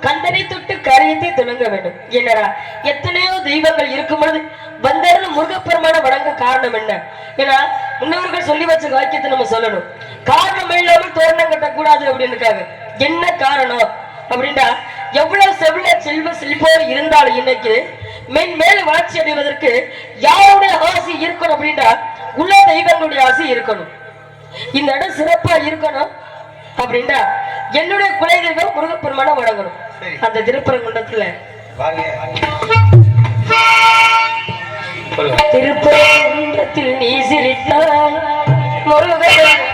கந்தனை தொட்டு காரியத்தை துணங்க வேண்டும். என்னடா எத்தனையோ தெய்வங்கள் இருக்கும் பொழுது வந்தேர்ந்து முருகப்பெருமான வணங்க காரணம் என்ன? ஏன்னா முன்னவர்கள் சொல்லி வச்ச வாக்கியத்தை நம்ம சொல்லணும். காரணம் இல்லாமல் தோரணம் கட்டக்கூடாது அப்படின்னுக்காக என்ன காரணம் அப்படின்னா, எவ்வளவு செல்வ செழிப்போடு இருந்தாலும் இன்னைக்கு மேல் வளர்ச்சி அடைவதற்கு யாருடைய ஆசை இருக்கணும் அப்படின்னா, உள்ள தெய்வங்களுடைய ஆசை இருக்கணும். இந்த இடம் சிறப்பா இருக்கணும் அப்படின்னா என்னுடைய குலதெய்வம் முருகப்பெருமான வணங்கணும். அந்த திருப்பரங்குன்றத்துல திருப்பரங்குன்றத்தில் நீ சிரித்தால் முருகன்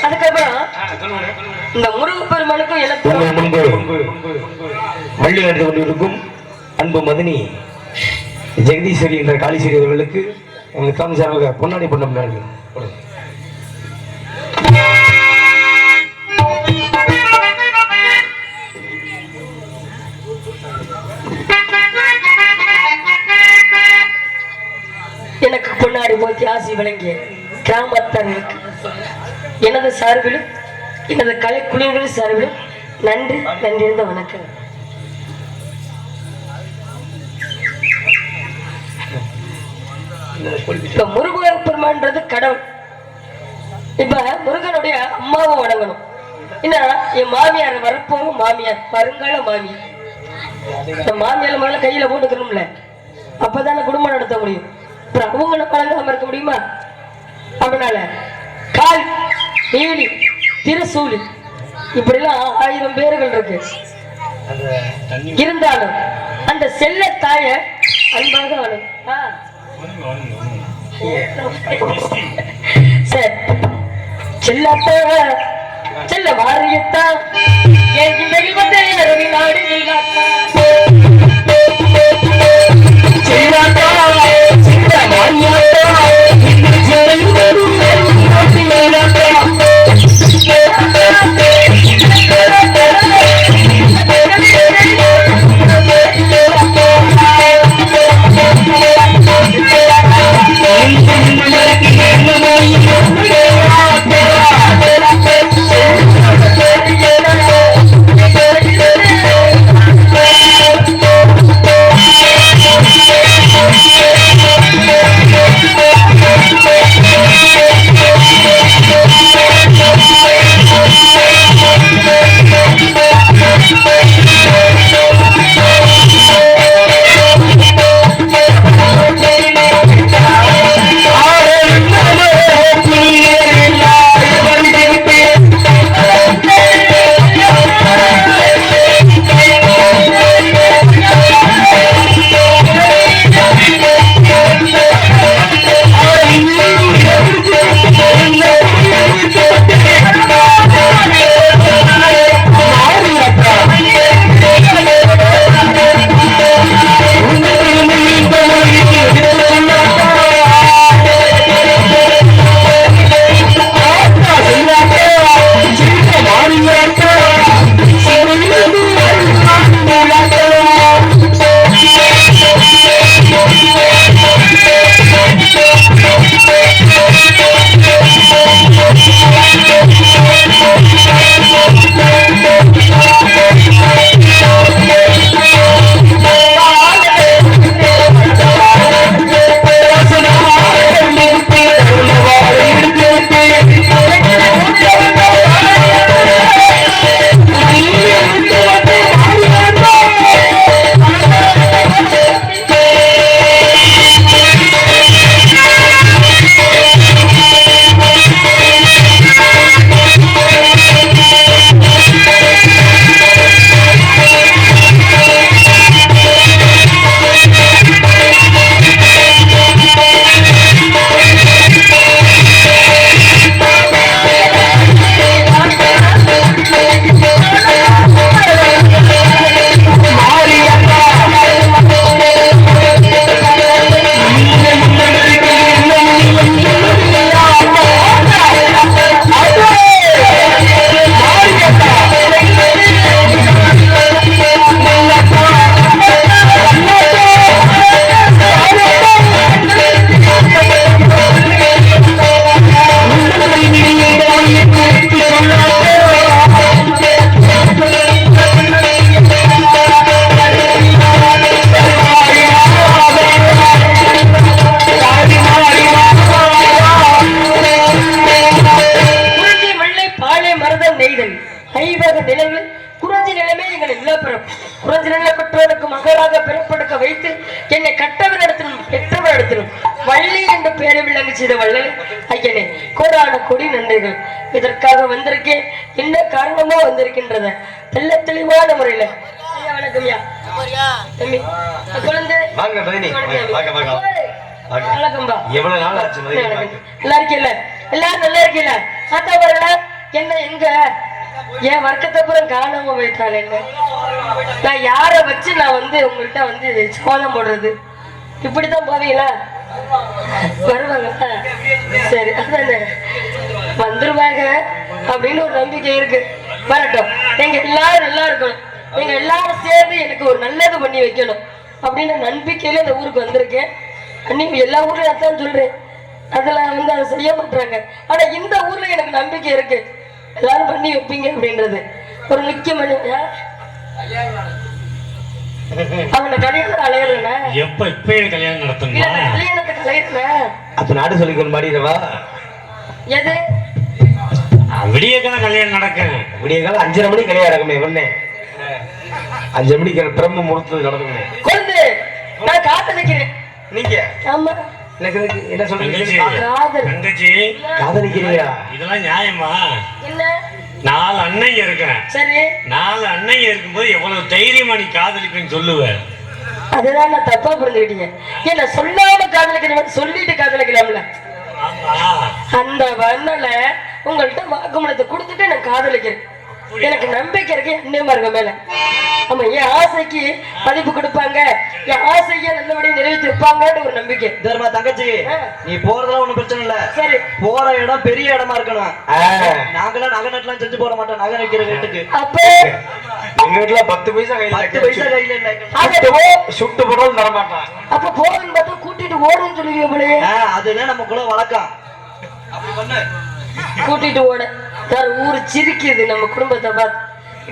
அதுக்கப்புறம் இந்த முருகப்பெருமானுக்கும் எனக்கு முன்பு வள்ளி நடந்து கொண்டிருக்கும் அன்பு மதினி ஜெகதீஸ்வரி என்ற காளீஸ்வரி அவர்களுக்கு எங்கள் காமி சார்பாக பொன்னாடி பண்ண எனக்கு பொன்னாடி போத்தி ஆசி வழங்கிய கிராமத்தாருக்கு எனது சார்பிலும் எனது கலை குழுவின் சார்பிலும் நன்றி இருந்த வணக்கம். இப்ப முருகன் பெருமான்றது கடவுள். இப்ப முருகனுடைய அம்மாவை வணங்கணும். என்ன என் மாமியார் வரப்போகும் மாமியார் வருங்கால மாமியார். மாமியார் முதல்ல கையில போட்டுக்கணும்ல, அப்பதானே குடும்பம் நடத்த முடியும். அப்புறம் அவங்கள பழங்காம இருக்க முடியுமா? அதனால கால் நீலி திருசூலி இப்படிலாம் 1000 பேர்கள் இருக்கு. இருந்தாலும் அந்த செல்ல தாய அன்பாக வணங்கும். சரி, செல்லாத்த செல்ல வாரியத்தா என் வந்து நாடு செல்லாத்தா செல்ல வாரியத்தா இதற்காக வந்திருக்கேன். என்ன காரணமா வந்திருக்கின்றத தெல்ல தெளிவான முறையில வணக்கம்யா தம்பி குழந்தை வணக்கம்பா. எவ்வளவு நாள் ஆச்சு? நல்லா இருக்கீல்ல? எல்லாரும் நல்லா இருக்கீல்ல? அத்த பாருங்க என்ன எங்க என் வர்க்கத்தை அப்புறம் காணாம போயிட்டாள் என்ன. நான் யாரை வச்சு நான் வந்து உங்கள்கிட்ட வந்து சோதம் போடுறது? இப்படித்தான் போவீங்களா? வருவாங்க. சரி அதானே வந்துருவாங்க அப்படின்னு ஒரு நம்பிக்கை இருக்கு. வரட்டும். நீங்க எல்லாரும் நல்லா இருக்கணும். நீங்க எல்லாரும் சேர்ந்து எனக்கு ஒரு நல்லது பண்ணி வைக்கணும் அப்படின்னு நம்பிக்கையில இந்த ஊருக்கு வந்திருக்கேன். அன்னைக்கு எல்லா ஊர்லயும் அதான் சொல்றேன். அதெல்லாம் வந்து அதை செய்ய மாட்டாங்க. ஆனா இந்த ஊர்ல எனக்கு நம்பிக்கை இருக்கு, எல்லாரும் பண்ணி வைப்பீங்க அப்படின்றது. ஒரு முக்கியமான அவனை கல்யாணம் அலையிறேன்னா எப்ப இப்பயே கல்யாணம் நடத்தணும்? கல்யாணத்துக்கு அலையிறேன். அப்ப நாடு சொல்லிக்கொள் மாடிடவா? எது விடிய கால கல்யாணம் நடக்கும். விடிய காலம் 5:30 மணிக்கு கல்யாணம் நடக்குமே ஒண்ணே. 5 மணிக்கு பிரம்ம முகூர்த்தம் நடக்குமே. கொண்டு நான் காதலிக்கிறேன். நீங்க ஆமா எனக்கு என்ன சொல்றீங்க? காதல். தங்கச்சி காதலிக்கிறீங்களா? இதெல்லாம் நியாயமா? என்ன 4 அண்ணன் இருக்கிறேன். சரி 4 அண்ணன் இருக்கும்போது எவ்வளவு தைரியமா நீ காதலிப்பேன்னு சொல்லுவேன். அதுதான் நான் தப்பா புரிஞ்சுக்கிட்டீங்க. என்ன சொல்லாம காதலிக்கிறேன் சொல்லிட்டு காதலிக்கலாம்ல. அந்த வண்ணல உங்கள்கிட்ட வாக்குமூலத்தை கொடுத்துட்டு நான் காதலிக்கிறேன். எனக்கு நம்பிக்கை இருக்கு அண்ணன்மார்க மேல. ஆமா என் ஆசைக்கு மதிப்பு கொடுப்பாங்க, என் ஆசையை நல்லபடியா நிறைவேற்றி வைப்பாங்கன்னு ஒரு நம்பிக்கை. தர்மா தங்கச்சி நீ போறதெல்லாம் ஒண்ணும் பிரச்சனை இல்ல. சரி போற இடம் பெரிய இடமா இருக்கணும். நாங்களாம் நகை நட்டுலாம் செஞ்சு போட மாட்டோம். நகை வைக்கிற வீட்டுக்கு அப்ப எங்க வீட்டுல 10 பைசா கையில 10 பைசா கையில இல்ல. சுட்டு போடாலும் தர மாட்டான். அப்ப போறன்னு பார்த்தா கூட்டிட்டு ஓடுன்னு சொல்லுவீங்க போலயே. அதுதான் நமக்குள்ள வழக்கம். அப்படி பண்ணு. கூட்டிட்டு ஓட சார் ஊரு சிரிக்குது நம்ம குடும்பத்தை பார்த்து.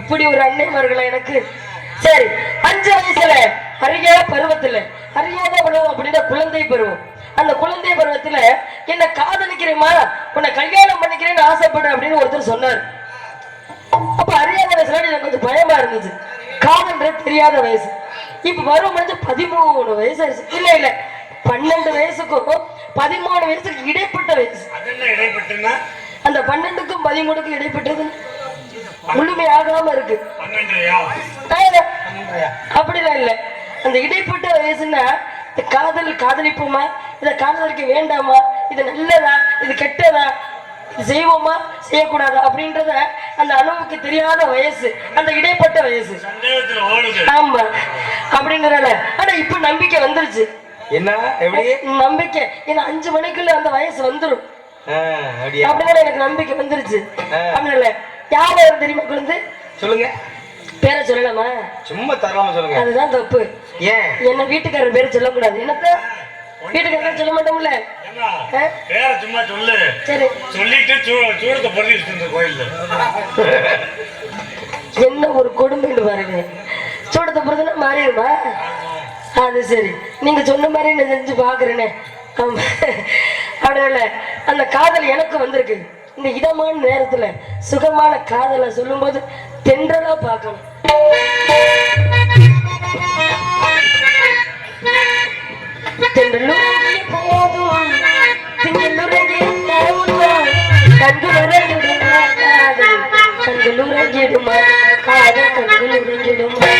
இப்படி ஒரு அன்னைமார்களா எனக்கு. சரி 5 வயசுல அறியாத பருவத்துல, அறியாத பருவம் அப்படின்னா குழந்தை பருவம். அந்த குழந்தை பருவத்துல என்ன காதலிக்கிறேமா, உன்னை கல்யாணம் பண்ணிக்கிறேன்னு ஆசைப்படு அப்படின்னு ஒருத்தர் சொன்னார். அப்ப அறியாத வயசுல எனக்கு கொஞ்சம் பயமா இருந்துச்சு. காதல்ன்றது தெரியாத வயசு. இப்ப பருவம் முடிஞ்சு 13 வயசு ஆயிடுச்சு. இல்ல இல்ல 12 வயசுக்கும் 13 வயசுக்கு இடைப்பட்ட வயசு. அந்த 12க்கும் 13க்கும் இடைப்பட்டது முழுமையாகாம இருக்கு. அப்படிலாம் இல்ல. அந்த இடைப்பட்ட வயசுன்னா இந்த காதலிப்போமா, இதை காதலிக்க வேண்டாமா, இது நல்லதா இது கெட்டதா, இது செய்வோமா செய்யக்கூடாதா அப்படின்றத அந்த அளவுக்கு தெரியாத வயசு, அந்த இடைப்பட்ட வயசு. ஆமா அப்படின்றதால ஆனா இப்ப நம்பிக்கை வந்துருச்சு. என்ன எப்படி நம்பிக்கை? ஏன்னா 5 மணிக்குள்ள அந்த வயசு வந்துடும் அப்படின்னா எனக்கு நம்பிக்கை வந்துருச்சு. அப்படின்ல யாரும் தெரியுமா குழந்தை? சொல்லுங்க. பேரை சொல்லலாமா? சும்மா தரலாமா சொல்லுங்க. அதுதான் தப்பு. ஏன் என்ன வீட்டுக்காரர் பேரை சொல்லக்கூடாது. என்னத்த வீட்டுக்காரர் சொல்ல மாட்டோம்ல. சும்மா சொல்லு. சரி சொல்லிட்டு சூடத்தை பொருள் கோயில்ல என்ன ஒரு கொடுமைன்னு பாருங்க. சூடத்தை பொறுத்தனா மாறிடுமா? அது சரி நீங்க சொன்ன மாதிரி நான் செஞ்சு பாக்குறேனே. அதனால அந்த காதல் எனக்கு வந்திருக்கு. இந்த இதமான நேரத்துல சுகமான காதலை சொல்லும் போது தென்றலா பார்க்கணும். தென்றலுறங்கிய போதும் திங்களுறங்கிய கண்களுறங்கிடுமா காதல், கண்களுறங்கிடுமா காதல், கண்களுறங்கிடுமா.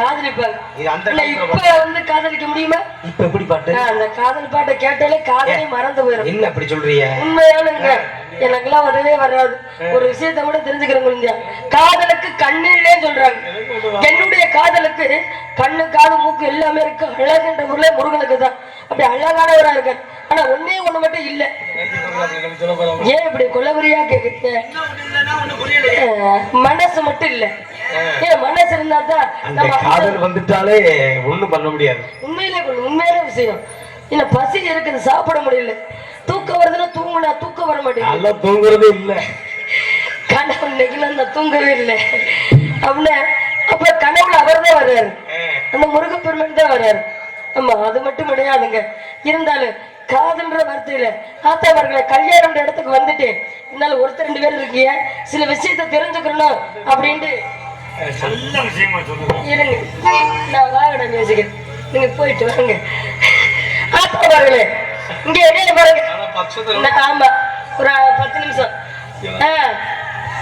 காதலிப்பாங்க. இது அந்த இல்ல, காலத்துல இப்ப வந்து காதலிக்க முடியுமா? இப்ப எப்படி பாட்டு அந்த காதல் பாட்டை கேட்டாலே காதலே மறந்து போயிடும். என்ன அப்படி சொல்றீங்க? உண்மையானுங்க, எனக்கெல்லாம் வரவே வராது. ஒரு விஷயத்த கூட தெரிஞ்சுக்கிறவங்க, காதலுக்கு கண்ணு இல்லைன்னு சொல்றாங்க. என்னுடைய காதலுக்கு கண்ணு காது மூக்கு எல்லாமே இருக்கு. அழகுன்ற பொருளே முருகனுக்கு தான். அப்படி அழகானவரா இருக்க. ஆனா ஒன்னே ஒண்ணு மட்டும் இல்ல. ஏன் இப்படி கொலவரியா கேக்குறீங்க? மனசு மட்டும் இல்ல. ஏன் மனசு இருந்தா தான் அந்த காதல் வந்துட்டாலே ஒண்ணும் பண்ண முடியாது. உண்மையிலே விஷயம். இல்ல பசி இருக்குது, சாப்பிட முடியல. தூக்கம் வருதுன்னா தூங்குனா தூக்கம் வர மாட்டேங்குது. நல்லா தூங்குறதே இல்ல. கனவு இன்னைக்கு நான் தூங்கவே இல்லை அப்படின்னு. அப்ப கனவுல அவர் தான் வர்றாரு, அந்த முருகப்பெருமன் தான் வர்றாரு. ஆமா, அது மட்டும் கிடையாதுங்க. இருந்தாலும் காதல்ன்ற வார்த்தையில ஆத்தா அவர்களை கல்யாணம் இடத்துக்கு வந்துட்டு என்னால ஒருத்தர் 2 பேர் இருக்கீங்க, சில விஷயத்த தெரிஞ்சுக்கணும் அப்படின்ட்டு நல்ல விஷயமா சொல்லுங்க. இருங்க, நான் வாகன பேசிக்கிறேன், நீங்க போயிட்டு வாங்க. ஆத்தா அவர்களே இங்க என்ன பாருங்க. ஆமா, ஒரு 10 நிமிஷம்.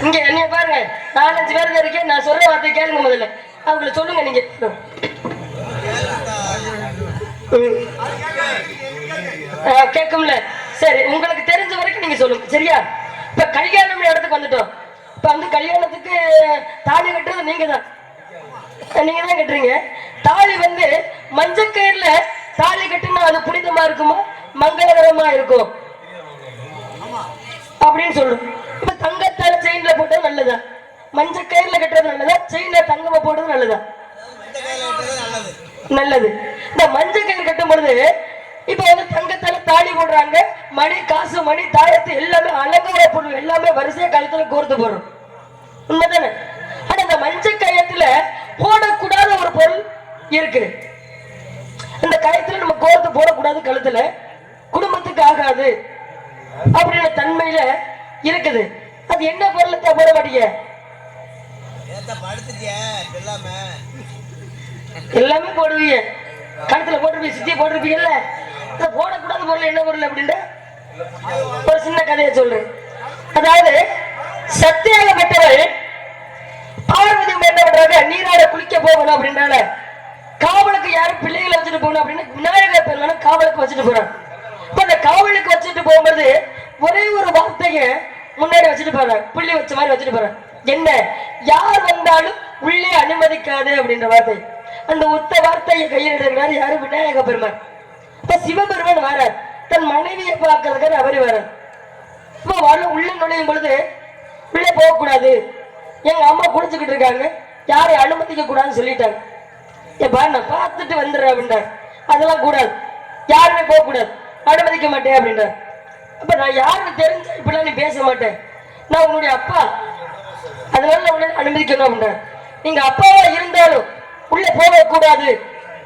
இங்க என்ன பாருங்க, 4-5 பேர் இருக்கேன். நான் சொல்ற வார்த்தை கேளுங்க. முதல்ல அவங்களை சொல்லுங்க. நீங்க கேட்கும்ல? சரி, உங்களுக்கு தெரிஞ்ச வரைக்கும் நீங்க சொல்லுங்க, சரியா? இப்ப கல்யாணம் இடத்துக்கு வந்துட்டோம். இப்ப வந்து கல்யாணத்துக்கு தாலி கட்டுறது நீங்க தான் கட்டுறீங்க. தாலி வந்து மஞ்சக்கயிறுல தாலி கட்டுனா அது புனிதமா இருக்குமா, மங்களகரமா இருக்கும் அப்படின்னு சொல்றோம். இப்ப தங்கத்தால செயின்ல போட்டது நல்லதா, மஞ்சக்கயிறுல கட்டுறது நல்லதா, செயின்ல தங்கமா போடுறது நல்லதா? நல்லது. இந்த மஞ்சள் கயிறு கட்டும் பொழுது இப்ப வந்து தங்கத்தால தாலி போடுறாங்க, மணி காசு மணி தாயத்து எல்லாமே அலங்கார பொருள் எல்லாமே வரிசையா கழுத்துல கோர்த்து போடுறோம், உண்மைதானே? ஆனா இந்த மஞ்சள் கயத்துல போடக்கூடாத ஒரு பொருள் இருக்கு. அந்த கயத்துல நம்ம கோர்த்து போடக்கூடாது, கழுத்துல குடும்பத்துக்கு ஆகாது அப்படின்ற தன்மையில இருக்குது. அது என்ன பொருள் போட மாட்டீங்க? எல்லாமே போடுவீங்க, கழுத்துல போட்டிருப்பீங்க, சுத்தி போட்டிருப்பீங்கல்ல. போடக்கூடாத பொருள் என்ன பொருள் அப்படின்ற ஒரு சின்ன கதையை சொல்றேன். அதாவது சத்தியாகப்பட்டவள் பார்வதி என்ன பண்றாங்க, நீராட குளிக்க போகணும் அப்படின்றால காவலுக்கு யாரும் பிள்ளைகளை வச்சுட்டு போகணும் அப்படின்னு விநாயகர் பெருமான காவலுக்கு வச்சுட்டு போறாங்க. இப்ப அந்த காவலுக்கு வச்சுட்டு போகும்போது ஒரே ஒரு வார்த்தைய முன்னாடி வச்சுட்டு போறாங்க, புள்ளி வச்ச மாதிரி வச்சுட்டு போறாங்க. என்ன, யார் வந்தாலும் உள்ளே அனுமதிக்காது அப்படின்ற வார்த்தை. அந்த ஒத்த வார்த்தையை கையில் எடுக்கிறாரு யாரு? விநாயக பெருமான். இப்ப சிவபெருமான் வரார், தன் மனைவியை பார்க்கறதுக்காரு அவரு வரார். இப்ப உள்ள நுழையும் பொழுது உள்ளே போகக்கூடாது, எங்க அம்மா குடிச்சுக்கிட்டு இருக்காங்க, யாரையும் அனுமதிக்க கூடாதுன்னு சொல்லிட்டாங்க. ஏப்பா நான் பார்த்துட்டு வந்துடுறேன் அப்படின்றார். அதெல்லாம் கூடாது, யாருமே போக கூடாது, அனுமதிக்க மாட்டேன் அப்படின்றார். அப்ப நான் யாருன்னு தெரிஞ்ச இப்படிலாம் நீ பேச மாட்டேன், நான் உன்னுடைய அப்பா, அதனால நான் உன்னை அனுமதிக்கணும் அப்படின்றார். நீங்க அப்பாவா இருந்தாலும் உள்ள போக கூடாது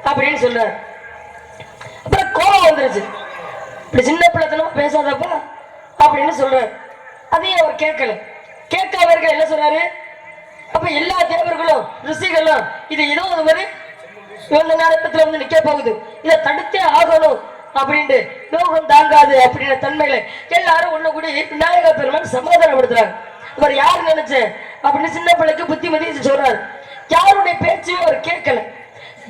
அப்படின்னு சொல்றாரு. அப்புறம் கோபம் வந்துருச்சு, இப்படி சின்ன பிள்ளைத்தனமா பேசாதப்பா அப்படின்னு சொல்றாரு. அதையும் அவர் கேட்கல. கேட்காதவர்கள் என்ன சொல்றாரு? அப்ப எல்லா தேவர்களும் ரிஷிகளும் இது ஏதோ ஒரு இவங்க நேரத்துல வந்து நிக்க போகுது, இதை தடுத்தே ஆகணும் அப்படின்ட்டு லோகம் தாங்காது அப்படின்ற தன்மையில எல்லாரும் ஒண்ணு கூடி விநாயக பெருமான் சமாதானப்படுத்துறாங்க. அவர் யாரு நினைச்ச அப்படின்னு சின்ன பிள்ளைக்கு புத்திமதி சொல்றாரு. யாருடைய பேச்சுமே அவர் கேட்கல.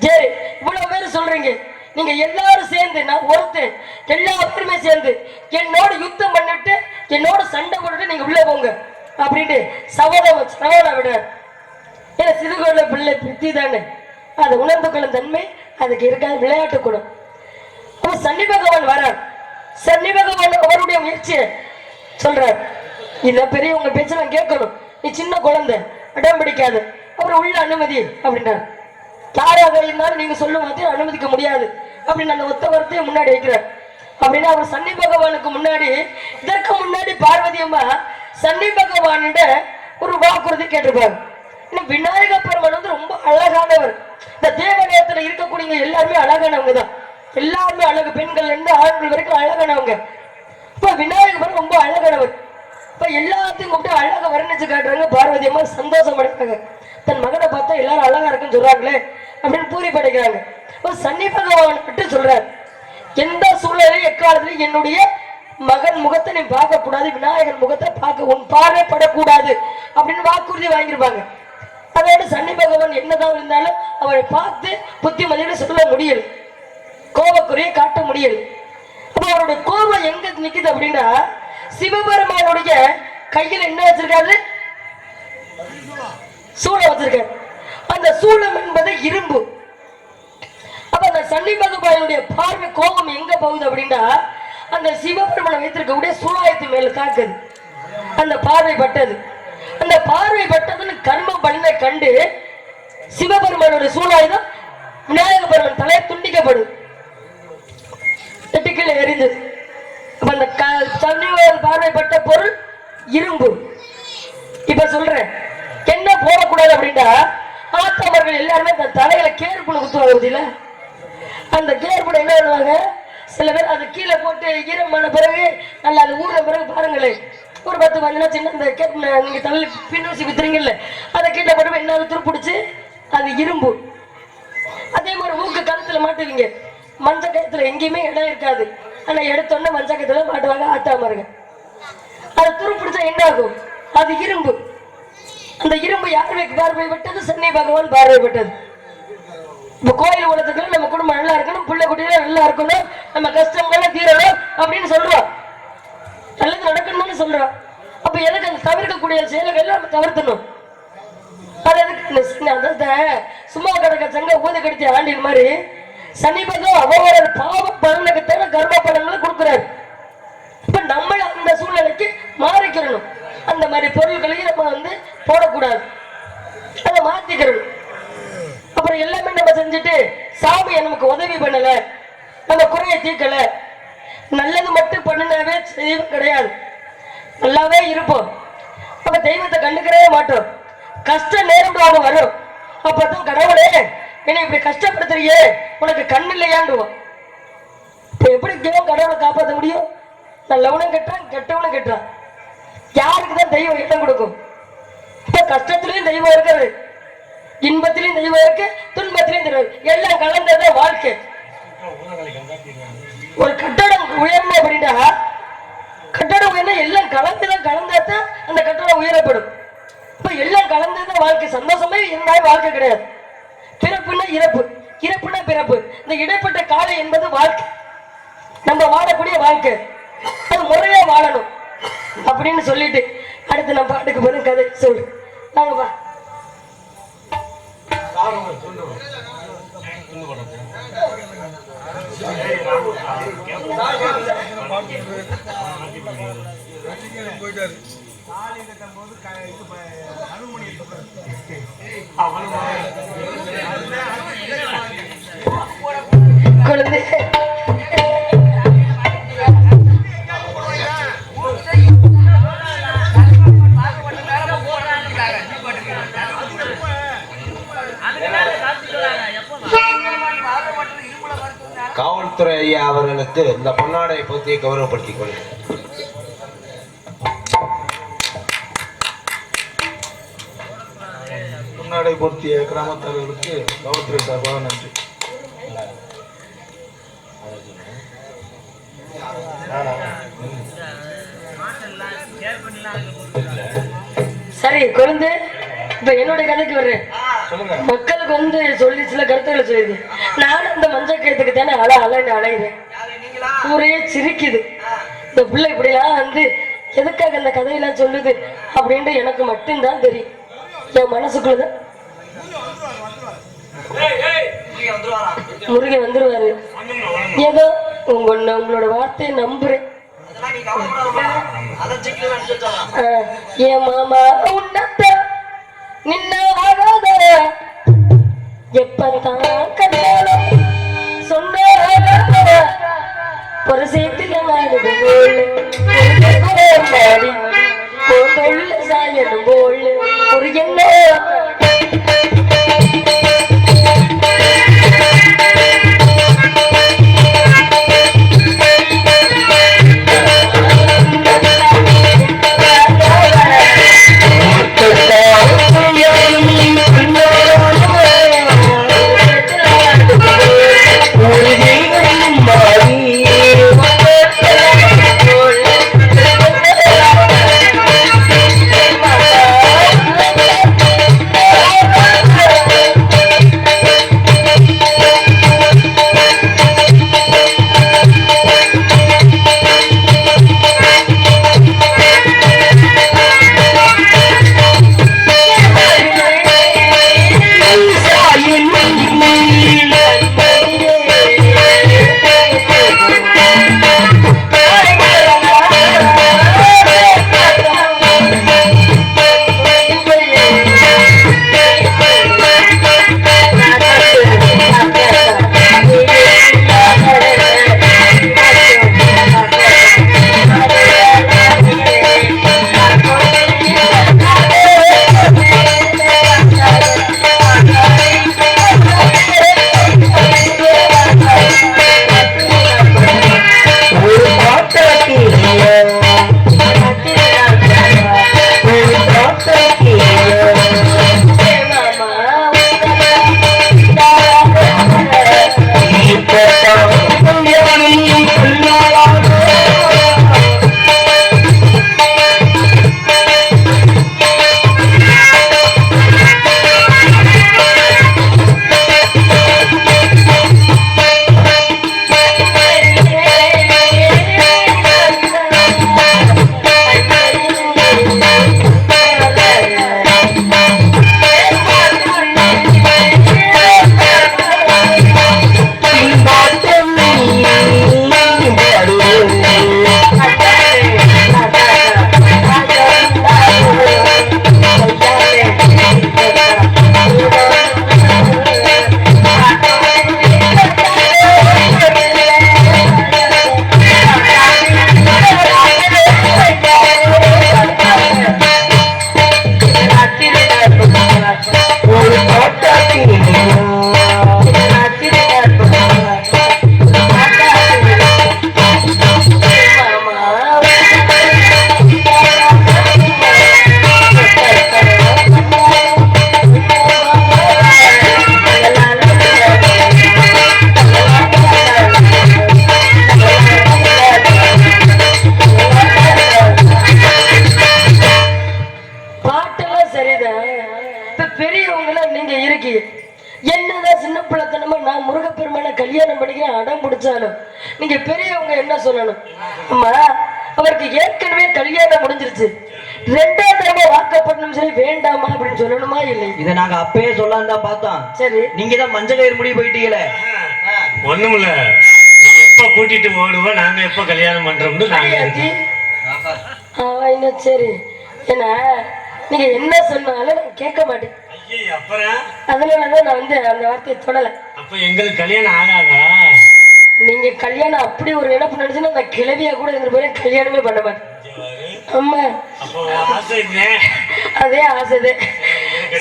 சரி, இவ்வளவு பேர் சொல்றீங்க, நீங்க எல்லாரும் சேர்ந்து, நான் ஒருத்தன், எல்லா பேருமே சேர்ந்து என்னோட யுத்தம் பண்ணிட்டு என்னோட சண்டை போட்டுட்டு நீங்க உள்ள போங்க அப்படின்ட்டு சவாலை விடார். ஏன்னா சிறுகுழந்தை பிள்ளை புத்தி தானே, அதை உணர்ந்து கொள்ளும் தன்மை அதுக்கு இருக்காது, விளையாட்டு குணம். அப்ப சனி பகவான் வரார். சனி பகவான் அவருடைய முயற்சியை சொல்றார், இந்த பெரியவங்க பேச்ச நான் கேட்கணும், நீ சின்ன குழந்தை அடம் பிடிக்காது, அப்புறம் உள்ள அனுமதி அப்படின்றார். யாராக இருந்தாலும் நீங்க சொல்லும் போது அனுமதிக்க முடியாது அப்படின்னு அந்த ஒத்த வார்த்தையை முன்னாடி வைக்கிறார். அப்படின்னா அவர் சனி பகவானுக்கு முன்னாடி, இதற்கு முன்னாடி பார்வதி அம்மா சனி பகவானிட ஒரு வாக்குறுதி கேட்டிருப்பாங்க. இன்னும் விநாயக பெருமான் வந்து ரொம்ப அழகானவர். இந்த தேவாலயத்துல இருக்கக்கூடிய எல்லாருமே அழகானவங்க தான், எல்லாருமே அழகு, பெண்கள் இருந்து ஆண்கள் வரைக்கும் அழகானவங்க. இப்ப விநாயக பெருமான் ரொம்ப அழகானவர். இப்ப எல்லாத்தையும் கூப்பிட்டு அழகா வர்ணிச்சு காட்டுறாங்க. பார்வதி அம்மா சந்தோஷம் அடைக்கிறாங்க, தன் மகனை பார்த்தா எல்லாரும் அழகா இருக்குன்னு சொல்றாங்களே அப்படின்னு பூரி படைக்கிறாங்க. சனி பகவான் மட்டும் சொல்றாரு, எந்த சூழ்நிலையும் எக்காலத்திலும் என்னுடைய மகன் முகத்தை நீ பார்க்க கூடாது, விநாயகன் முகத்தை பார்க்க உன் பார்வைப்படக்கூடாது அப்படின்னு வாக்குறுதி வாங்கியிருப்பாங்க. அதோட சனி பகவான் என்னதான் இருந்தாலும் அவரை பார்த்து புத்திமதியோட சொல்ல முடியல, கோபக்குறையை காட்ட முடியல. அப்ப அவருடைய கோபம் எங்க நிக்குது அப்படின்னா, சிவபெருமானுடைய கையில் என்ன வச்சிருக்காரு? சூளம் வச்சிருக்காரு. அந்த சூளம் என்பது இரும்பு. அப்ப அந்த சனி பகவானுடைய பார்வை கோபம் எங்க போகுது அப்படின்னா, அந்த சிவபெருமானை வைத்திருக்கக்கூடிய சூழாயத்து மேல தாக்குது. அந்த பார்வை பட்டது. அந்த பார்வை பட்டதுன்னு கர்ம பலனை கண்டு சிவபெருமானுடைய சூழாயுதம் விநாயக பெருமான் தலையை துண்டிக்கப்படும், கீழே எரிந்தது. அப்ப அந்த சனியோர் பார்வைப்பட்ட பொருள் இரும்பு. இப்ப சொல்றேன் என்ன போடக்கூடாது அப்படின்னா, ஆத்தவர்கள் எல்லாருமே அந்த தலையில கேர்புல குத்துவாங்க பத்தியில. அந்த கேர்புல என்ன பண்ணுவாங்க, சில பேர் அது கீழே போட்டு ஈரமான பிறகு நல்லா அது ஊற பிறகு பாருங்களேன், ஒரு 10-15 சின்ன இந்த கேப் நீங்க தள்ளி பின்னூசி வித்துறீங்கல்ல, அதை கீழே போட்டு என்ன துருப்பிடிச்சு அது இரும்பு. அதே மாதிரி மூக்கு கழுத்துல மாட்டுவீங்க, மஞ்ச கயத்துல எங்கேயுமே இடம் இருக்காது, ஆனா எடுத்தோன்னே மஞ்ச கயத்துல மாட்டுவாங்க ஆத்தாமருங்க. அது துருப்பிடிச்சா என்ன ஆகும்? அது இரும்பு. அந்த இரும்பு யாருக்கு பார்வைப்பட்டது? சனி பகவான் பார்வைப்பட்டது. இப்ப கோயில் உலகத்துக்கு நம்ம குடும்பம் நல்லா இருக்கணும், பிள்ளை குட்டியில நல்லா இருக்கணும், நம்ம கஷ்டங்கள்லாம் தீரணும் அப்படின்னு சொல்றோம், நல்லது நடக்கணும்னு சொல்றோம். அப்ப எதுக்கு அந்த தவிர்க்கக்கூடிய செயல்கள் நம்ம தவிர்த்தணும்? அது எதுக்கு? சும்மா கிடக்க சங்க ஊதி கடிச்ச ஆண்டின் மாதிரி சனி பகவான் அவரோட பாவ பலனுக்கு தவிர கர்ம பலன்களை கொடுக்குறாரு. இப்ப நம்மள அந்த சூழ்நிலைக்கு மாறிக்கிறணும். அந்த மாதிரி பொருட்களையும் நம்ம போடக்கூடாது, அதை மாத்திக்கிறணும். அப்புறம் எல்லாமே நம்ம செஞ்சுட்டு சாமி நமக்கு உதவி பண்ணல, நம்ம குறைய தீர்க்கல, நல்லது மட்டும் பண்ணினாவே தெய்வம் கிடையாது, நல்லாவே இருப்போம். அப்ப தெய்வத்தை கண்டுக்கிறவே மாட்டோம். கஷ்ட நேரம் வரும், அப்பதான் கடவுளே என்னை இப்படி கஷ்டப்படுத்துறியே, உனக்கு கண் இல்லையாண்டுவோம். இப்ப எப்படி கடவுளை காப்பாற்ற முடியும்? நல்லவனும் கெட்டான், கெட்டவனும் கெட்டான். யாருக்குதான் தெய்வம் இடம் கொடுக்கும்? இப்ப கஷ்டத்திலையும் தெய்வம் இருக்கிறது, இன்பத்திலையும் தெய்வம் இருக்கு, துன்பத்திலையும் தெய்வம், எல்லாம் கலந்ததான் வாழ்க்கை. ஒரு கட்டடம் உயரணும் அப்படின்னா, கட்டடம் உயர்னா எல்லாம் கலந்தாதான் அந்த கட்டடம் உயரப்படும். இப்ப எல்லாம் கலந்ததான் வாழ்க்கை. சந்தோஷமே இருந்தாலும் வாழ்க்கை கிடையாது. பிறப்புன்னா இறப்பு, இறப்புனா பிறப்பு. இந்த இடைப்பட்ட காலம் என்பது வாழ்க்கை, நம்ம வாழக்கூடிய வாழ்க்கை. அது முறையா வாழணும் அப்படின்னு சொல்லிட்டு அடுத்து நம்ம பாட்டுக்கு போதும் கதை சொல்லு. வாங்கப்பா. குழந்தை காவல்துறை ஐயா அவர்களுக்கு இந்த பொன்னாடை போத்தியை கௌரவப்படுத்திக் கொள்ளுங்கள். பொன்னாடை போர்த்திய கிராமத்தார்களுக்கு காவல்துறை சார்பாக நன்றி. சரி குழந்தை, இப்ப என்னுடைய கதைக்கு வர்றேன். மக்களுக்கு சொல்லி சில கருத்துக்களை சொல்லுது. நானும் அந்த மஞ்சள் கயத்துக்கு தானே அலைகிறேன், ஊரே சிரிக்குது. இந்த பிள்ளை இப்படிலாம் எதுக்காக இந்த கதையெல்லாம் சொல்லுது அப்படின்ட்டு எனக்கு மட்டும்தான் தெரியும். என் மனசுக்குள்ளதான் முருகன் வந்துருவாரு. ஏதோ உங்களோட வார்த்தையை நம்புறேன். என் மாமா உன்னத்த நின்ன ஆகாத எப்பதான் கண்டாலும் சொன்ன ஒரு சேர்த்துல சாயணும் போல் ஒரு என்ன சரிதான். இப்ப பெரியவங்களாம் நீங்க இருக்கீங்க, என்னதான் சின்ன பிள்ளைத்தனமா நான் முருகப்பெருமான கல்யாணம் பண்ணிக்கிறேன் அடம் பிடிச்சாலும் நீங்க பெரியவங்க என்ன சொல்லணும்? அம்மா, அவருக்கு ஏற்கனவே கல்யாணம் முடிஞ்சிருச்சு, ரெண்டாவது தடவை வாக்கப்படணும் சொல்லி வேண்டாமா அப்படின்னு சொல்லணுமா இல்லை? இதை நாங்க அப்பயே சொல்லாம தான் பார்த்தோம். சரி, நீங்க தான் மஞ்சள் கயிறு முடி போயிட்டீங்களே. ஒண்ணுமில்ல, நீ எப்ப கூட்டிட்டு ஓடுவ, நாங்க எப்ப கல்யாணம் பண்றோம்னு நாங்க இருக்கோம். இன்னும் சரி, ஏன்னா நீங்க என்ன சொன்னாலும் நான் கேட்க மாட்டேன், ஐயே, அப்புறம் அதனாலதான் நான் வந்து அந்த வார்த்தையை தொடல. அப்ப எங்களுக்கு கல்யாணம் ஆகாதா? நீங்க கல்யாணம் அப்படி ஒரு நினைப்பு நினைச்சுன்னா அந்த கிழவியா கூட இந்த போய் கல்யாணமே பண்ண மாட்டேன். ஆமா, அப்போ ஆசை என்ன? அதே ஆசைதே.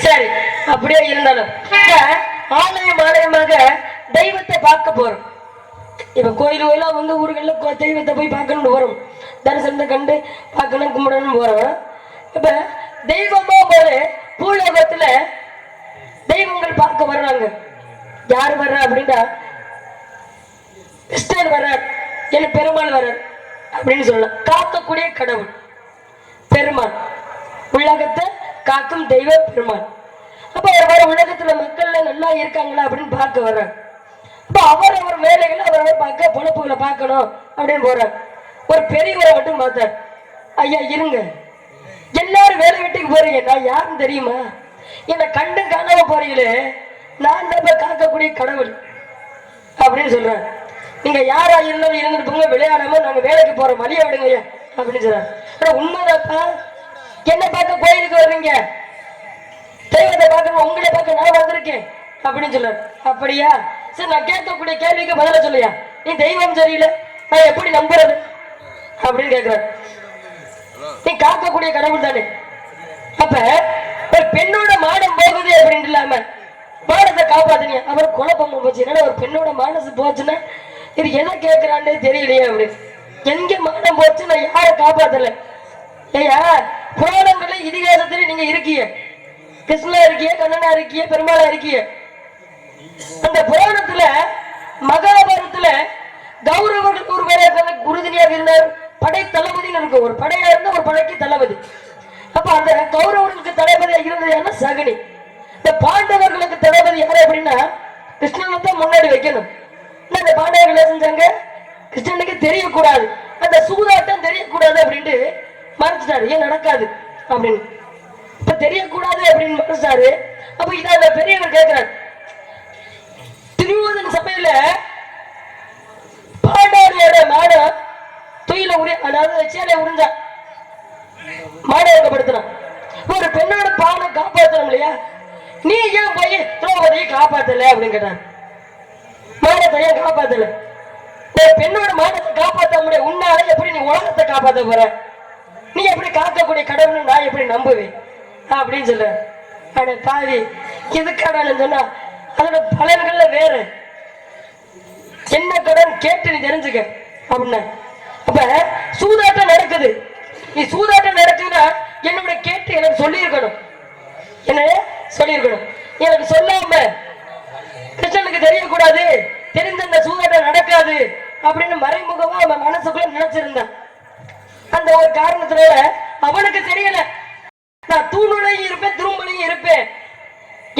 சரி, அப்படியே இருந்தாலும் ஆலயமாக தெய்வத்தை பார்க்க போறோம். இப்ப கோயிலுலாம் வந்து ஊர்கள்ல தெய்வத்தை போய் பார்க்கணும்னு வரும், தரிசனத்தை கண்டு பார்க்கணும் கும்பிடணும் போறோம். இப்ப தெய்வமா போது பூலோகத்துல தெய்வங்கள் பார்க்க வர்றாங்க. யார் வர்றா அப்படின்னா, கிருஷ்ணர் வர்றார், என்ன பெருமாள் வர்றார் அப்படின்னு சொல்லலாம். காக்கக்கூடிய கடவுள் பெருமாள், உலகத்தை காக்கும் தெய்வ பெருமாள். அப்ப அவர் உலகத்துல மக்கள் நல்லா இருக்காங்களா அப்படின்னு பார்க்க வர்றாங்க. அப்ப அவர் வேலைகளை அவரை பார்க்க, பொழப்புகளை பார்க்கணும் அப்படின்னு போறார். ஒரு பெரியவரை மட்டும் பார்த்தார். ஐயா இருங்க, எல்லாரும் வேலை வீட்டுக்கு போறீங்க, நான் யாருன்னு தெரியுமா? என்னை கண்டு காணாம போறீங்களே, நான் தான் காக்கக்கூடிய கடவுள் அப்படின்னு சொல்றாரு. நீங்க யாரா இருந்தாலும் இருந்துட்டு போங்க, விளையாடாம நாங்க வேலைக்கு போறோம், வழிய விடுங்க ஐயா அப்படின்னு சொல்றாரு. உண்மைதாப்பா, என்ன பார்க்க கோயிலுக்கு வர்றீங்க, தெய்வத்தை பார்க்க உங்களை பார்க்க நான் வந்திருக்கேன் அப்படின்னு சொல்றாரு. அப்படியா, சரி, நான் கேட்கக்கூடிய கேள்விக்கு பதில சொல்லையா, நீ தெய்வம் சரியில்லை, நான் எப்படி நம்புறது அப்படின்னு கேட்கிறாரு. நீ காக்கக்கூடிய கடவுள் தானே. அப்ப ஒரு பெண்ணோட மானம் போகுது அப்படின்னு இல்லாம மானத்தை காப்பாத்துனீங்க, அவர் குழப்பம் போச்சு. என்னன்னா ஒரு பெண்ணோட மானசு போச்சுன்னா இது எதை கேட்கிறான்னே தெரியலையே அப்படி. எங்க மானம் போச்சு, நான் யாரை காப்பாத்தல ஐயா? புராணங்கள்ல இதிகாசத்துல நீங்க இருக்கீங்க, கிருஷ்ணா இருக்கிய, கண்ணனா இருக்கிய, பெருமாளா இருக்கிய. அந்த புராணத்துல மகாபாரதத்துல கௌரவர்கள் ஒரு வேற உறுதுணையாக இருந்தார், படை தளபதினு இருக்கும். ஒரு படையா இருந்தா ஒரு படைக்கு தளபதி. அப்ப அந்த கௌரவர்களுக்கு தளபதியா இருந்தது யாருன்னா சகுனி. இந்த பாண்டவர்களுக்கு தளபதி யாரு அப்படின்னா கிருஷ்ணனை தான் முன்னாடி வைக்கணும். அந்த பாண்டவர்கள் என்ன செஞ்சாங்க, கிருஷ்ணனுக்கு தெரியக்கூடாது, அந்த சூதாட்டம் தெரியக்கூடாது அப்படின்ட்டு மறைச்சிட்டாரு. ஏன் நடக்காது அப்படின்னு, இப்ப தெரியக்கூடாது அப்படின்னு மறைச்சாரு. அப்ப இதை அந்த பெரியவர் கேட்கிறார். திருவோதன் சபையில பாண்டவர்களோட மாடம் துயில உரி, அதாவது சேலை உறிஞ்சா மாடகப்படுத்தினான். ஒரு பெண்ணோட பானை காப்பாற்றணும் இல்லையா, நீ ஏன் போய் திரௌபதியை காப்பாத்தல அப்படின்னு கேட்டார். மானத்தை ஏன் காப்பாத்தல? ஒரு பெண்ணோட மானத்தை காப்பாற்ற முடியும், உன்னால எப்படி நீ உலகத்தை காப்பாற்ற போற? நீ எப்படி காக்கக்கூடிய கடவுள் நான் எப்படி நம்புவேன் அப்படின்னு சொல்ற. ஆனா பாவி, எதுக்கான சொன்னா அதோட பலன்கள்ல வேற என்ன கடன் கேட்டு நீ தெரிஞ்சுக்க அப்படின்னா. அப்ப சூதாட்டம் நடக்குது, நீ சூதாட்டம் நடக்குதுன்னா என்னோட கேட்டு எனக்கு சொல்லியிருக்கணும், என்ன சொல்லியிருக்கணும். எனக்கு சொல்லாம கிருஷ்ணனுக்கு தெரியக்கூடாது, தெரிஞ்ச அந்த சூதாட்டம் நடக்காது அப்படின்னு மறைமுகமா அவன் மனசுக்குள்ள நினைச்சிருந்தான். அந்த ஒரு காரணத்தினால அவனுக்கு தெரியல, நான் தூணுலையும் இருப்பேன் திரும்பலையும் இருப்பேன்,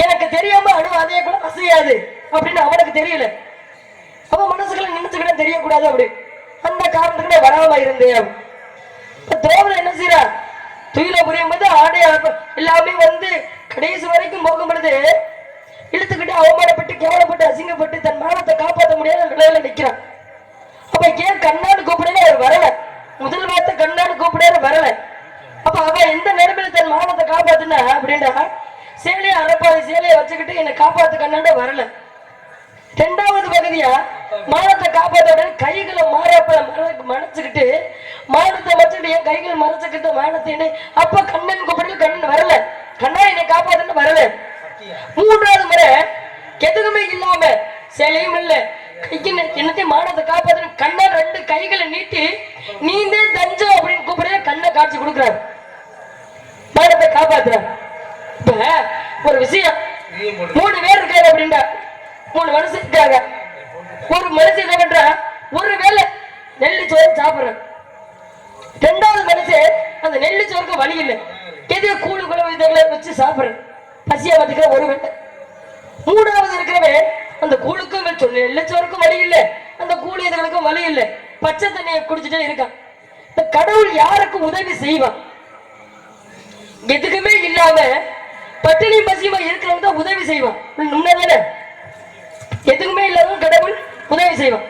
எனக்கு தெரியாம அணு அதே கூட அசையாது அப்படின்னு அவனுக்கு தெரியல. அவன் மனசுக்குள்ள நினைச்சுக்கிட்ட தெரியக்கூடாது அப்படி, அந்த காரணத்துக்கு வராம இருந்தேன். திரௌபதி என்ன செய்யறா, துயில புரியும் போது ஆடை எல்லாமே வந்து கடைசி வரைக்கும் போகும் பொழுது இழுத்துக்கிட்டு அவமானப்பட்டு கேவலப்பட்டு அசிங்கப்பட்டு தன் மானத்தை காப்பாற்ற முடியாத நிலையில நிக்கிறான். அப்ப ஏன் கண்ணாடு கூப்பிடல, அவர் வரல. முதல் வார்த்தை கண்ணாடு கூப்பிடாரு, வரல. அப்ப அவ எந்த நிலைமையில தன் மானத்தை காப்பாத்துனா அப்படின்னா, சேலையை அரைப்பாதி சேலையை வச்சுக்கிட்டு என்னை காப்பாத்து கண்ணாண்ட வரல. ரெண்டாவது பகுதியா மானத்தை காப்பாத்த கைகளை மறைச்சுக்கிட்டு மானத்தை வச்சுக்கிட்டு என் கைகள் மறைச்சுக்கிட்டு மானத்தை அப்ப கண்ணன் கூப்பிடல, கண்ணன் வரல, கண்ணா என்னை காப்பாத்துன்னு வரல. மூன்றாவது முறை எதுவுமே இல்லாம சேலையும் இல்ல கைக்கு என்னத்தையும் மானத்தை காப்பாத்து கண்ணா ரெண்டு கைகளை நீட்டி நீந்தே தஞ்சம் அப்படின்னு கூப்பிட கண்ணை காட்சி கொடுக்குறாரு, மானத்தை காப்பாத்துறாரு. இப்ப ஒரு விஷயம், 3 பேர் இருக்காரு அப்படின்னா 3 மனுஷன் இருக்காங்க. ஒரு மனுஷன் என்ன பண்ற, ஒரு வேளை நெல்லி சோறு சாப்பிடுற. ரெண்டாவது மனுஷன் அந்த நெல்லி சோறுக்கு வழி இல்லை, எது கூழு குழம்பு வச்சு சாப்பிடுறேன், பசியா வந்துக்கிற ஒரு வேலை. மூணாவது இருக்கிறவன் அந்த கூழுக்கும் சொன்ன எல்லச்சோருக்கும் வழி இல்லை, அந்த கூலி இதுகளுக்கும் வழி இல்லை, பச்சை தண்ணியை குடிச்சுட்டே இருக்கான். இந்த கடவுள் யாருக்கு உதவி செய்வான்? எதுக்குமே இல்லாம பட்டினி பசியமா இருக்கிறவங்க தான் உதவி செய்வான். உண்மைதானே? எதுக்குமே இல்லாம கடவுள் உதவி செய்வான்.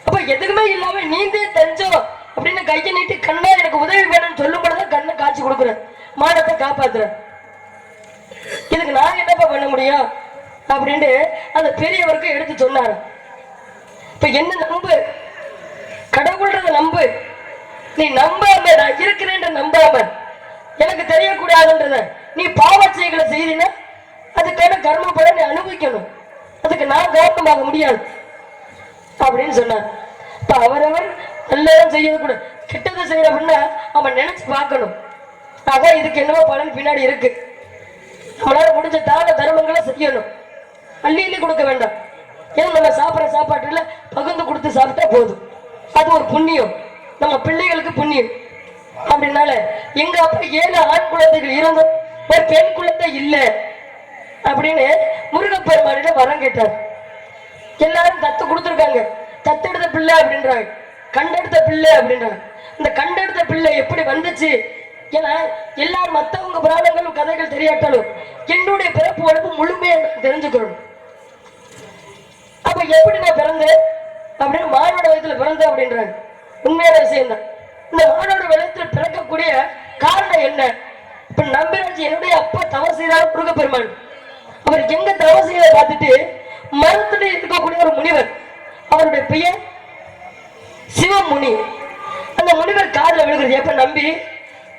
அப்ப எதுக்குமே இல்லாம நீந்தே தஞ்சம் அப்படின்னு கையை நீட்டி கண்ணா எனக்கு உதவி வேணும்னு சொல்லும் பொழுது கண்ணை காட்சி கொடுக்குறேன், மானத்தை காப்பாத்துறேன். இதுக்கு நான் என்னப்பா பண்ண முடியும் அப்படின்னு அந்த பெரியவருக்கு எடுத்து சொன்னாரு. இப்ப என்ன நம்பு, கடவுள்ன்றத நம்பு. நீ நம்பாம நான் இருக்கிறேன்ற நம்பாம எனக்கு தெரியக்கூடாதுன்றத நீ பாவச்செய்களை செய்தீன்னா அதுக்கான கர்மப்பட நீ அனுபவிக்கணும். அதுக்கு நான் கவனமாக முடியாது அப்படின்னு சொன்னார். இப்ப அவரவர் நல்லதும் செய்யறது கூட கெட்டதை செய்யற அப்படின்னா அவன் நினைச்சு பார்க்கணும். ஆக இதுக்கு என்னவோ பலன் பின்னாடி இருக்கு. நம்மளால முடிஞ்ச தான தர்மங்களை செய்யணும், அள்ளி அள்ளி கொடுக்க வேண்டாம். ஏன்னா நம்ம சாப்பிட்ற சாப்பாட்டுல பகிர்ந்து கொடுத்து சாப்பிட்டா போதும், அது ஒரு புண்ணியம், நம்ம பிள்ளைகளுக்கு புண்ணியம். அப்படின்னால எங்க அப்பா 7 ஆண் குழந்தைகள் இருந்தும் ஒரு பெண் குழந்தை இல்லை அப்படின்னு முருகப்பெருமானிட வரம் கேட்டார். எல்லாரும் தத்து கொடுத்துருக்காங்க, தத்தெடுத்த பிள்ளை அப்படின்றாங்க, கண்டெடுத்த பிள்ளை அப்படின்றாங்க. இந்த கண்டெடுத்த பிள்ளை எப்படி வந்துச்சு? ஏன்னா எல்லாரும் மற்றவங்க புராணங்களும் கதைகள் தெரியாட்டாலும் என்னுடைய பிறப்பு வளர்ப்பு முழுமையா தெரிஞ்சுக்கணும். அப்ப எப்படி நான் பிறந்தேன் அப்படின்னு மானோட வயதுல பிறந்தேன் அப்படின்றாங்க. உண்மையான விஷயம் தான். இந்த மானோட வயதுல பிறக்கக்கூடிய காரணம் என்ன? இப்ப நம்பிராஜ் என்னுடைய அப்பா தவறு செய்தார் முருகப்பெருமான். அவர் எங்க தவறு செய்யறத பார்த்துட்டு மரத்துல இருக்கக்கூடிய ஒரு முனிவர், அவருடைய பெயர் சிவமுனி. அந்த முனிவர் காதுல விழுகிறது. எப்ப நம்பி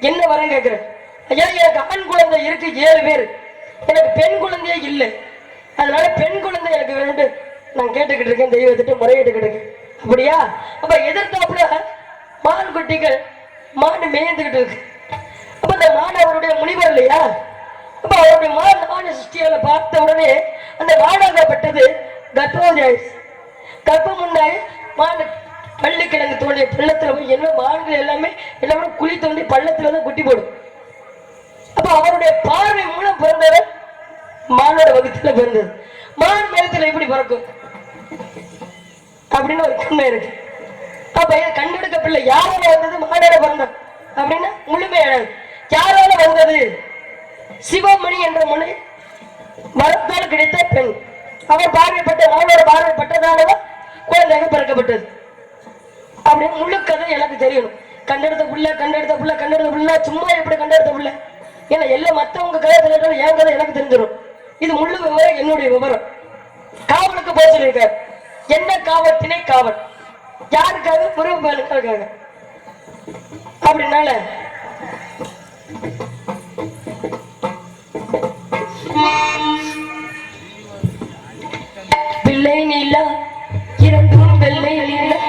என்ன வரம் கேட்கிறேன்? ஐயா எனக்கு ஆண் குழந்தை இருக்கு 7 பேர், எனக்கு பெண் குழந்தையே இல்லை, அதனால பெண் குழந்தை எனக்கு வேணும் நான் கேட்டுக்கிட்டு இருக்கேன், தெய்வத்திட்டு முறையிட்டுக்கிட்டு இருக்கேன். அப்படியா? அப்ப எதிர்த்தாப்புல மான் குட்டிகள் மான் மேய்ந்துகிட்டு இருக்கு. அப்ப அந்த மான் அவருடைய முனிவர் இல்லையா? அப்ப அவருடைய மான சிருஷ்டியால பார்த்த உடனே அந்த மானாகப்பட்டது கர்ப்பவதி ஆயிடுச்சு. கர்ப்பம் உண்டாயி மான் பள்ளி கிழங்கு தோண்டிய பள்ளத்துல போய் என்ன மான்கள் எல்லாமே குழி தோண்டி பள்ளத்துல தான் குட்டி போடும். அப்ப அவருடைய பார்வை மூலம் பிறந்தவர் மானோட வகுத்துல பிறந்தது. மான் மேலத்துல எப்படி பிறக்கும் அப்படின்னு ஒரு உண்மை இருக்கு. அப்ப கண்டெடுக்க பிள்ளை யாரால வந்தது? மானோட பிறந்த அப்படின்னா முழுமையானது. யாரால வந்தது? சிவமணி என்ற முனை மரத்தால் கிடைத்த பெண். அவர் பார்வைப்பட்ட மானோட பார்வைப்பட்டதாலதான் குழந்தைகள் பிறக்கப்பட்டது அப்படின்னு முழு கதை எனக்கு தெரியணும். கண்டெடுத்த புள்ள கண்டெடுத்த புள்ள கண்டெடுத்த புள்ள சும்மா எப்படி கண்டெடுத்த புள்ள? ஏன்னா எல்லாம் மற்றவங்க கதை தெரிஞ்சாலும் என் கதை எனக்கு தெரிஞ்சிடும். இது முழு விவரம் என்னுடைய விவரம். காவலுக்கு போக சொல்லியிருக்காரு. என்ன காவல்? திணை காவல். யாருக்காக? முருகனுக்காக. அப்படின்னால பிள்ளை நீலா இரண்டும் வெள்ளை நீலா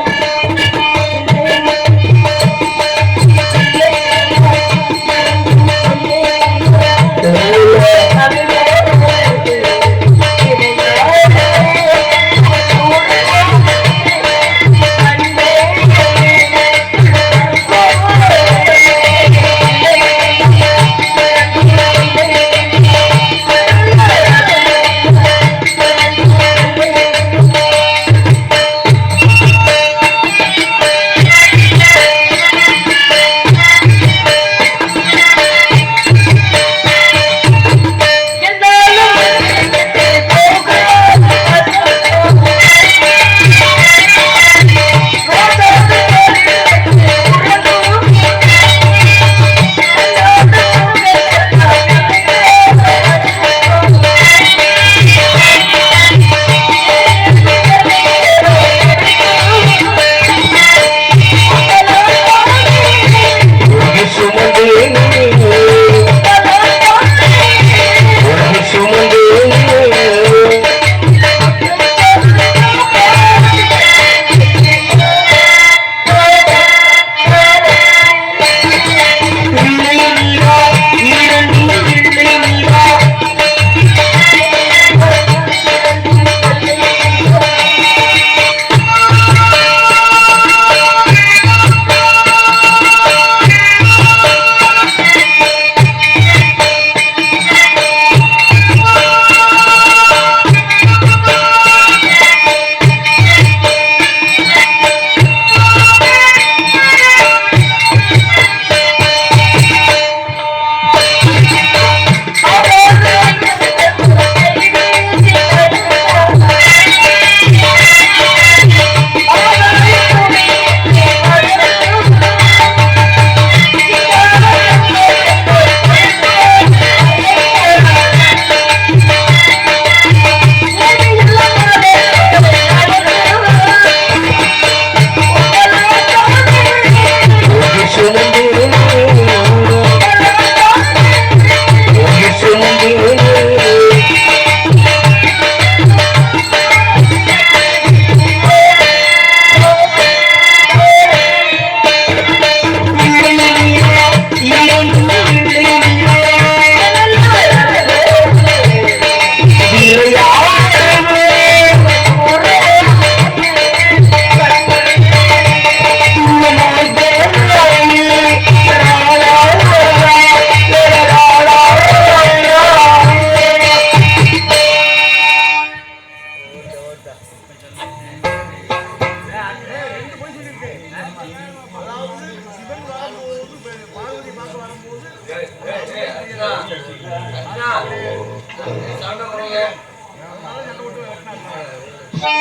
ஓ